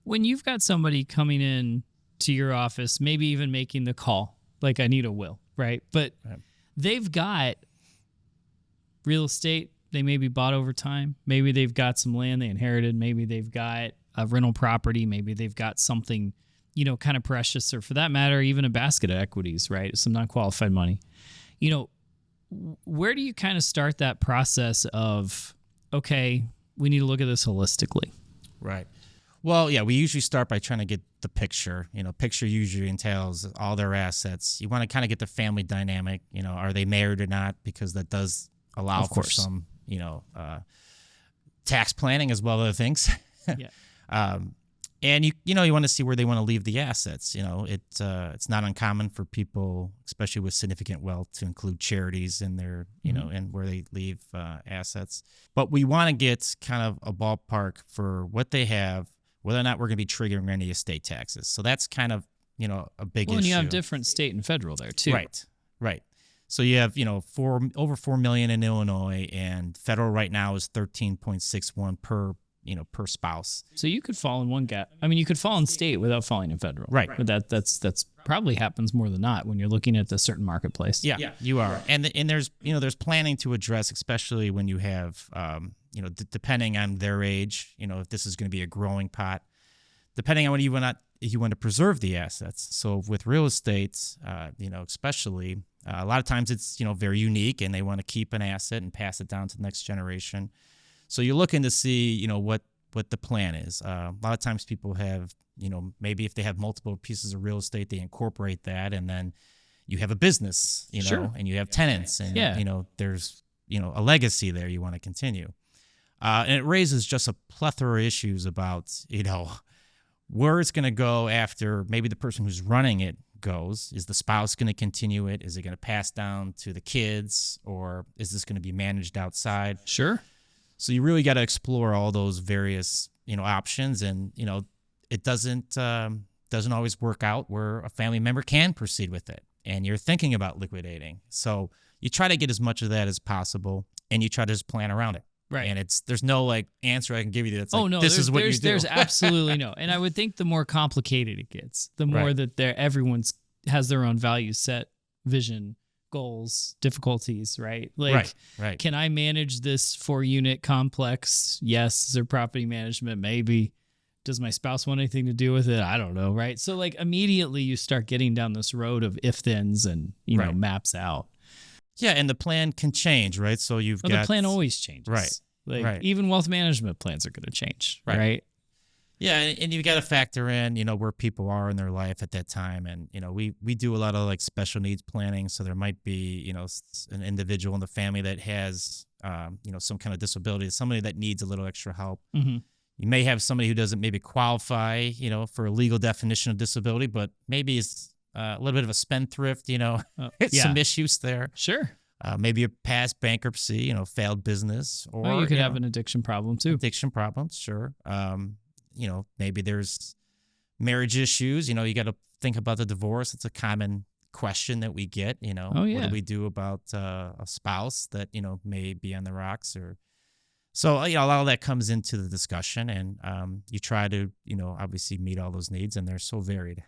When you've got somebody coming in to your office, maybe even making the call, like I need a will, right? But they've got real estate they maybe bought over time. Maybe they've got some land they inherited. Maybe they've got a rental property. Maybe they've got something, kind of precious, or for that matter, even a basket of equities, right? Some non-qualified money. Where do you kind of start that process of, okay, we need to look at this holistically? Right. Well, yeah, we usually start by trying to get the picture. Picture usually entails all their assets. You want to kind of get the family dynamic. Are they married or not? Because that does allow for some, tax planning as well as other things. Yeah. And you want to see where they want to leave the assets. It's not uncommon for people, especially with significant wealth, to include charities in their, and where they leave assets. But we want to get kind of a ballpark for what they have, whether or not we're going to be triggering any estate taxes. So that's kind of, a big issue. And you have different state and federal there too. Right. So you have, over 4 million in Illinois, and federal right now is 13.61 per spouse. So you could fall in one gap. I mean, you could fall in state without falling in federal. Right. But that's probably happens more than not when you're looking at the certain marketplace. Yeah, you are. And there's planning to address, especially when you have, depending on their age, if this is going to be a growing pot, depending on what you want to preserve the assets. So with real estate, especially, a lot of times it's, very unique, and they want to keep an asset and pass it down to the next generation. So you're looking to see, what the plan is. A lot of times people have, maybe if they have multiple pieces of real estate, they incorporate that, and then you have a business, Sure. and you have tenants, and, there's, a legacy there you want to continue. And it raises just a plethora of issues about, where it's going to go after maybe the person who's running it goes. Is the spouse going to continue it? Is it going to pass down to the kids, or is this going to be managed outside? Sure. So you really got to explore all those various, options, and it doesn't always work out where a family member can proceed with it, and you're thinking about liquidating. So you try to get as much of that as possible, and you try to just plan around it. Right. And there's no answer I can give you that's like, no, this is what you do. There's absolutely no. And I would think the more complicated it gets, the more that everyone's has their own value set, vision, goals, difficulties, right? Like, right. Can I manage this 4-unit complex? Yes. Is there property management? Maybe. Does my spouse want anything to do with it? I don't know, right? So immediately you start getting down this road of if-thens and, maps out. Yeah, and the plan can change, right? So the plan always changes. Right. Even wealth management plans are going to change, right? Yeah, and you've got to factor in, where people are in their life at that time. And, we do a lot of special needs planning. So there might be, an individual in the family that has, some kind of disability, somebody that needs a little extra help. Mm-hmm. You may have somebody who doesn't maybe qualify, for a legal definition of disability, but maybe is a little bit of a spendthrift, some issues there. Sure. Maybe a past bankruptcy, failed business, or you could have an addiction problem too. Addiction problems, sure. Maybe there's marriage issues. You got to think about the divorce. It's a common question that we get. What do we do about a spouse that may be on the rocks? Or so a lot of that comes into the discussion, and you try to obviously meet all those needs, and they're so varied.